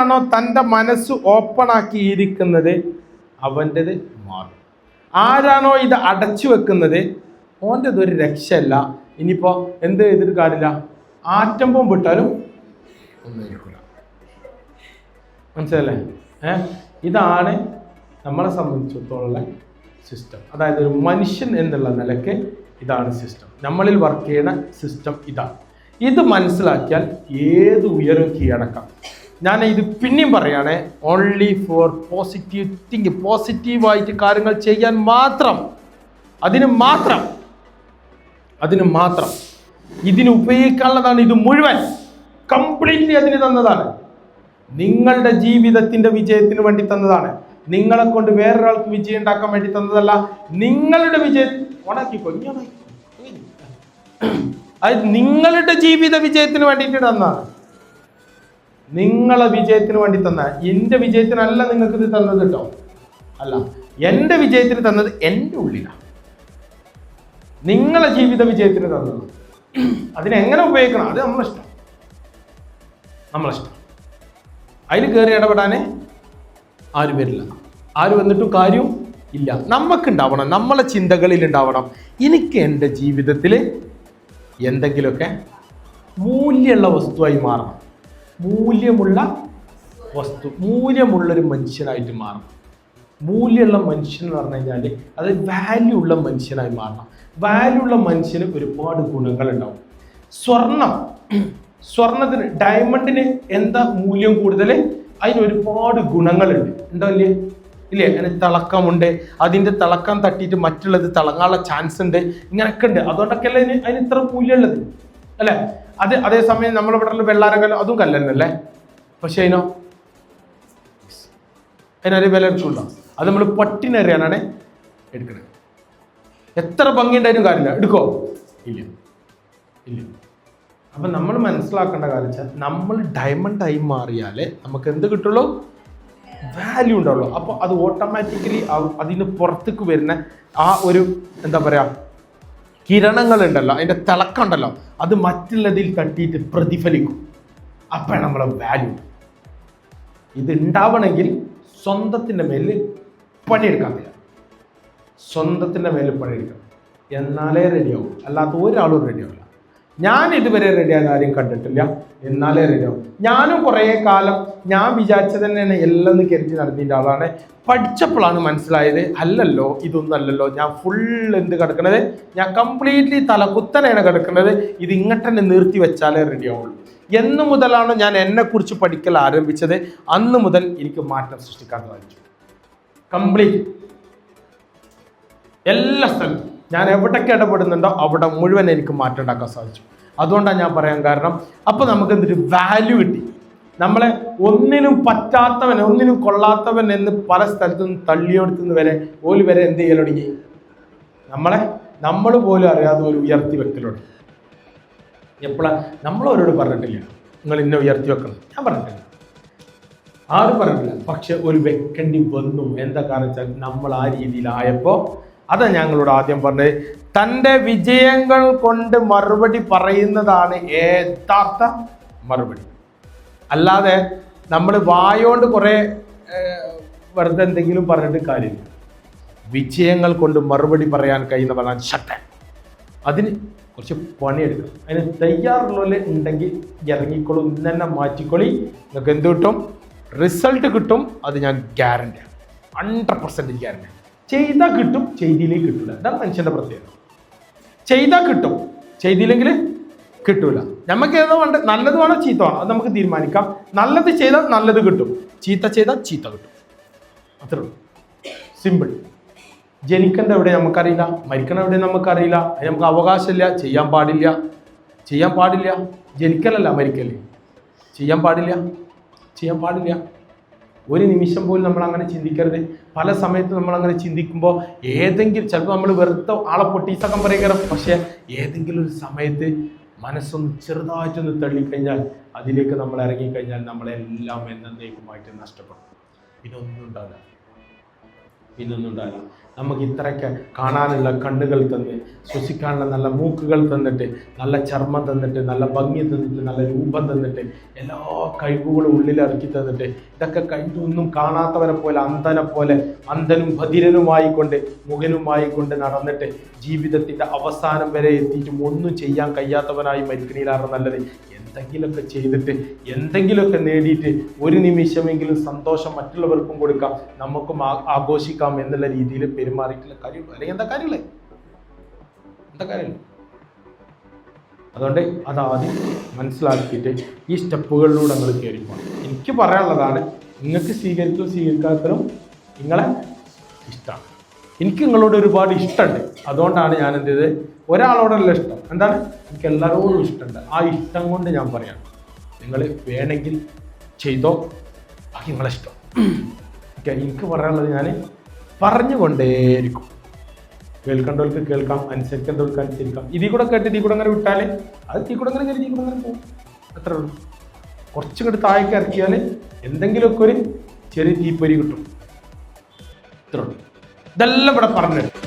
ആണോ തൻ്റെ മനസ്സ് ഓപ്പൺ ആക്കിയിരിക്കുന്നത് അവൻ്റെത് മാറും. ആരാണോ ഇത് അടച്ചു വെക്കുന്നത് ഓൻ്റെത് ഒരു രക്ഷയല്ല. ഇനിയിപ്പോൾ എന്ത് ചെയ്തിട്ട് കാര്യമില്ല, ആറ്റം ബോംബ് ഇട്ടാലും ഒന്നും ഇരിക്കില്ല. മനസ്സിലല്ലേ? ഇതാണ് നമ്മളെ സംബന്ധിച്ചിടത്തോളം സിസ്റ്റം. അതായത് ഒരു മനുഷ്യൻ എന്നുള്ള നിലയ്ക്ക് ഇതാണ് സിസ്റ്റം. നമ്മളിൽ വർക്ക് ചെയ്യുന്ന സിസ്റ്റം ഇതാണ്. ഇത് മനസ്സിലാക്കിയാൽ ഏത് ഉയരം കീഴടക്കാം. ഞാൻ ഇത് പിന്നെയും പറയുകയാണെ, ഓൺലി ഫോർ പോസിറ്റീവ് തിങ്ക്, പോസിറ്റീവായിട്ട് കാര്യങ്ങൾ ചെയ്യാൻ മാത്രം, അതിന് മാത്രം ഇതിന് ഉപയോഗിക്കാനുള്ളതാണ്. ഇത് മുഴുവൻ കംപ്ലീറ്റ്ലി അതിന് തന്നതാണ്. നിങ്ങളുടെ ജീവിതത്തിന്റെ വിജയത്തിന് വേണ്ടി തന്നതാണ്. നിങ്ങളെ കൊണ്ട് വേറൊരാൾക്ക് വിജയം ഉണ്ടാക്കാൻ വേണ്ടി തന്നതല്ല. നിങ്ങളുടെ വിജയം അത് നിങ്ങളുടെ ജീവിത വിജയത്തിന് വേണ്ടിയിട്ട് തന്നതാണ്. നിങ്ങളെ വിജയത്തിന് വേണ്ടി തന്ന, എൻ്റെ വിജയത്തിനല്ല നിങ്ങൾക്ക് ഇത് തന്നത് കേട്ടോ. അല്ല, എൻ്റെ വിജയത്തിന് തന്നത് എൻ്റെ ഉള്ളിലാണ്. നിങ്ങളെ ജീവിത വിജയത്തിന് തന്നത്. അതിനെങ്ങനെ ഉപയോഗിക്കണം അത് നമ്മളിഷ്ടം. അതിൽ കയറി ഇടപെടാനേ ആരും വരില്ല. ആര് വന്നിട്ടും കാര്യവും ഇല്ല. നമുക്കുണ്ടാവണം, നമ്മളെ ചിന്തകളിൽ ഉണ്ടാവണം, എനിക്ക് എൻ്റെ ജീവിതത്തിൽ എന്തെങ്കിലുമൊക്കെ മൂല്യമുള്ള വസ്തുവായി മാറണം. മൂല്യമുള്ള വസ്തു, മൂല്യമുള്ളൊരു മനുഷ്യനായിട്ട് മാറണം. മൂല്യമുള്ള മനുഷ്യൻ എന്ന് പറഞ്ഞു കഴിഞ്ഞാൽ അത് വാല്യൂ ഉള്ള മനുഷ്യനായി മാറണം. വാല്യൂ ഉള്ള മനുഷ്യന് ഒരുപാട് ഗുണങ്ങളുണ്ടാവും. സ്വർണത്തിന്, ഡയമണ്ടിന് എന്താ മൂല്യം കൂടുതൽ? അതിന് ഒരുപാട് ഗുണങ്ങളുണ്ട്. ഉണ്ടാവില്ലേ? ഇല്ലേ? അതിന് തിളക്കമുണ്ട്. അതിൻ്റെ തിളക്കം തട്ടിയിട്ട് മറ്റുള്ളത് തിളങ്ങാനുള്ള ചാൻസ് ഉണ്ട്. ഇങ്ങനെയൊക്കെ ഉണ്ട്. അതുകൊണ്ടൊക്കെ അല്ലേ അതിന് ഇത്ര മൂല്യമുള്ളത്, അല്ലേ? അതേസമയം നമ്മളിവിടെ വെള്ളാരം കല്ല്, അതും കല്ലല്ലേ, പക്ഷെ അതിനൊരു വില എടുക്കുള്ളൂ. അത് നമ്മൾ പട്ടിനറിയാനാണ് എടുക്കുന്നത്. എത്ര ഭംഗിയുണ്ടായിട്ടും കാര്യമില്ല, എടുക്കോ? ഇല്ല. അപ്പം നമ്മൾ മനസ്സിലാക്കേണ്ട കാര്യം വെച്ചാൽ നമ്മൾ ഡയമണ്ടായി മാറിയാലേ നമുക്ക് എന്ത് കിട്ടുള്ളൂ? വാല്യൂ ഉണ്ടാവുള്ളൂ. അപ്പോൾ അത് ഓട്ടോമാറ്റിക്കലി അതിന് പുറത്തേക്ക് വരുന്ന ആ ഒരു എന്താ പറയുക കിരണങ്ങളുണ്ടല്ലോ, അതിൻ്റെ തിളക്കം ഉണ്ടല്ലോ, അത് മറ്റുള്ളതിൽ തട്ടിയിട്ട് പ്രതിഫലിക്കും. അപ്പോഴാണ് നമ്മളെ വാല്യൂ. ഇത് ഉണ്ടാവണമെങ്കിൽ സ്വന്തത്തിൻ്റെ മേലിൽ പണിയെടുക്കാൻ കഴിയും. സ്വന്തത്തിൻ്റെ മേലിൽ പണിയെടുക്കണം, എന്നാലേ റെഡിയാവും. അല്ലാത്ത ഒരാളും റെഡിയാവില്ല. ഞാൻ ഇതുവരെ റെഡിയായ ആരും കണ്ടിട്ടില്ല, എന്നാലേ റെഡിയാവും. ഞാനും കുറേ കാലം ഞാൻ വിചാരിച്ചത് തന്നെയാണ് എല്ലാം കരുതി നടത്തിൻ്റെ ആളാണ്. പഠിച്ചപ്പോഴാണ് മനസ്സിലായത്, അല്ലല്ലോ, ഇതൊന്നും അല്ലല്ലോ, ഞാൻ ഫുൾ എന്ത് കിടക്കുന്നത്, ഞാൻ കംപ്ലീറ്റ്ലി തലകുത്തനെയാണ് കിടക്കുന്നത്. ഇത് ഇങ്ങോട്ട് തന്നെ നിർത്തി വെച്ചാലേ റെഡിയാവുള്ളൂ. എന്ന് മുതലാണ് ഞാൻ എന്നെക്കുറിച്ച് പഠിക്കൽ ആരംഭിച്ചത്, അന്ന് മുതൽ എനിക്ക് മാറ്റം സൃഷ്ടിക്കാൻ സാധിച്ചു. കംപ്ലീറ്റ് എല്ലാ സ്ഥലത്തും ഞാൻ എവിടേക്ക് ഇടപെടുന്നുണ്ടോ അവിടെ മുഴുവൻ എനിക്ക് മാറ്റം ഉണ്ടാക്കാൻ സാധിച്ചു. അതുകൊണ്ടാണ് ഞാൻ പറയാൻ കാരണം, അപ്പോൾ നമുക്ക് എന്തൊരു വാല്യൂ കിട്ടി. നമ്മളെ ഒന്നിനും പറ്റാത്തവൻ, ഒന്നിനും കൊള്ളാത്തവൻ എന്ന് പല സ്ഥലത്തും തള്ളിയെടുത്തുനിന്ന് വരെ എന്ത് ചെയ്യൽ തുടങ്ങി? നമ്മൾ പോലും അറിയാതെ ഒരു ഉയർത്തി വെക്കലുണ്ട്. എപ്പോഴാണ് നമ്മളവരോട് പറഞ്ഞിട്ടില്ല നിങ്ങൾ ഇന്നെ ഉയർത്തി വെക്കണം, ഞാൻ പറഞ്ഞിട്ടില്ല, ആരും പറഞ്ഞിട്ടില്ല. പക്ഷെ ഒരു വെക്കേണ്ടി വന്നു. എന്താ കാരണം വെച്ചാൽ നമ്മൾ ആ രീതിയിലായപ്പോൾ, അതാ ഞങ്ങളോട് ആദ്യം പറഞ്ഞത്, തൻ്റെ വിജയങ്ങൾ കൊണ്ട് മറുപടി പറയുന്നതാണ് യഥാർത്ഥ മറുപടി. അല്ലാതെ നമ്മൾ വായോണ്ട് കുറേ വെറുതെ എന്തെങ്കിലും പറഞ്ഞിട്ട് കാര്യമില്ല. വിജയങ്ങൾ കൊണ്ട് മറുപടി പറയാൻ കഴിയുന്നവനാണ് ശക്തൻ. അതിന് കുറച്ച് പണിയെടുക്കും. അതിന് തയ്യാറുള്ള ഉണ്ടെങ്കിൽ ഇറങ്ങിക്കോളും, ഇന്ന് തന്നെ മാറ്റിക്കൊള്ളി, നിങ്ങൾക്ക് എന്ത് കിട്ടും? റിസൾട്ട് കിട്ടും. അത് ഞാൻ ഗ്യാരണ്ടിയാണ്, 100% ഗ്യാരണ്ടി. ചെയ്താൽ കിട്ടും, ചെയ്തിയിലേക്ക് കിട്ടില്ല. ഇതാണ് മനുഷ്യൻ്റെ പ്രത്യേകത. ചെയ്താൽ കിട്ടും, ചെയ്തില്ലെങ്കിൽ കിട്ടൂല. നമുക്ക് ഏതോ വേണ്ട, നല്ലത് വേണോ ചീത്ത വേണോ അത് നമുക്ക് തീരുമാനിക്കാം. നല്ലത് ചെയ്താൽ നല്ലത് കിട്ടും, ചീത്ത ചെയ്താൽ ചീത്ത കിട്ടും. അത്രേ ഉള്ളൂ, സിമ്പിൾ. ജനിക്കേണ്ട എവിടെ നമുക്കറിയില്ല, മരിക്കണ എവിടെ നമുക്കറിയില്ല, അത് നമുക്ക് അവകാശമില്ല, ചെയ്യാൻ പാടില്ല. ജനിക്കലല്ല മരിക്കല്, ചെയ്യാൻ പാടില്ല. ഒരു നിമിഷം പോലും നമ്മൾ അങ്ങനെ ചിന്തിക്കരുത്. പല സമയത്തും നമ്മളങ്ങനെ ചിന്തിക്കുമ്പോൾ ചിലപ്പോൾ നമ്മൾ വെറുതെ ആളെ പൊട്ടീസക്കം പറയുകയാണ്. പക്ഷേ ഏതെങ്കിലും ഒരു സമയത്ത് മനസ്സൊന്ന് ചെറുതായിട്ടൊന്ന് തള്ളിക്കഴിഞ്ഞാൽ, അതിലേക്ക് നമ്മൾ ഇറങ്ങിക്കഴിഞ്ഞാൽ നമ്മളെല്ലാം എന്നേക്കുമായിട്ട് നഷ്ടപ്പെടും. പിന്നെ ഒന്നും ഉണ്ടാവില്ല. പിന്നൊന്നും ഉണ്ടാവില്ല. നമുക്ക് ഇത്രയൊക്കെ കാണാനുള്ള കണ്ണുകൾ തന്ന്, ശ്വസിക്കാനുള്ള നല്ല മൂക്കുകൾ തന്നിട്ട്, നല്ല ചർമ്മം തന്നിട്ട്, നല്ല ഭംഗി തന്നിട്ട്, നല്ല രൂപം തന്നിട്ട്, എല്ലാ കഴിവുകളും ഉള്ളിലിറക്കി തന്നിട്ട്, ഇതൊക്കെ കഴിഞ്ഞൊന്നും കാണാത്തവനെ പോലെ അന്ധനെ പോലെ അന്ധനും ബധിരനുമായിക്കൊണ്ട് മുഖനുമായിക്കൊണ്ട് നടന്നിട്ട് ജീവിതത്തിൻ്റെ അവസാനം വരെ എത്തിയിട്ടും ഒന്നും ചെയ്യാൻ കഴിയാത്തവനായി മരിക്കണീലാണ് നല്ലത്. എന്തെങ്കിലുമൊക്കെ ചെയ്തിട്ട് എന്തെങ്കിലുമൊക്കെ നേടിയിട്ട് ഒരു നിമിഷമെങ്കിലും സന്തോഷം മറ്റുള്ളവർക്കും കൊടുക്കാം, നമുക്കും ആഘോഷിക്കാം എന്നുള്ള രീതിയിൽ പെരുമാറിയിട്ടുള്ള കാര്യമുള്ളൂ. അല്ലെങ്കിൽ എന്താ കാര്യമില്ലേ? എന്താ കാര്യമില്ല. അതുകൊണ്ട് അതാദ്യം മനസ്സിലാക്കിയിട്ട് ഈ സ്റ്റെപ്പുകളിലൂടെ നിങ്ങൾ കയറി പോകണം. എനിക്ക് പറയാനുള്ളതാണ്, നിങ്ങൾക്ക് സ്വീകരിക്കാത്തതും നിങ്ങളെ ഇഷ്ടമാണ്. എനിക്ക് നിങ്ങളോട് ഒരുപാട് ഇഷ്ടമുണ്ട്. അതുകൊണ്ടാണ് ഞാൻ എന്ത് ചെയ്തത്, ഒരാളോടല്ല ഇഷ്ടം, എന്താണ് എനിക്ക് എല്ലാവരോടും ഇഷ്ടമുണ്ട്. ആ ഇഷ്ടം കൊണ്ട് ഞാൻ പറയാം, നിങ്ങൾ വേണമെങ്കിൽ ചെയ്തോ, ബാക്കി നിങ്ങളെ ഇഷ്ടം. ഓക്കെ, എനിക്ക് പറയാനുള്ളത് ഞാൻ പറഞ്ഞുകൊണ്ടേയിരിക്കും. കേൾക്കേണ്ടവർക്ക് കേൾക്കാം, അനുസരിക്കേണ്ടവർക്ക് അനുസരിക്കാം. ഇതിൽ കൂടെ കേട്ട് ഇതിൽ കൂടെ അങ്ങനെ വിട്ടാൽ അത് ഇതിൽ കൂടെ അങ്ങനെ പോകും. അത്രേ ഉള്ളൂ. കുറച്ചും കൂടി താഴേക്ക് ഇറക്കിയാൽ എന്തെങ്കിലുമൊക്കെ ഒരു ചെറിയ തീപ്പൊരി കിട്ടും. ഇത്രേ ഉള്ളൂ. ഇതെല്ലാം ഇവിടെ പറഞ്ഞിട്ട്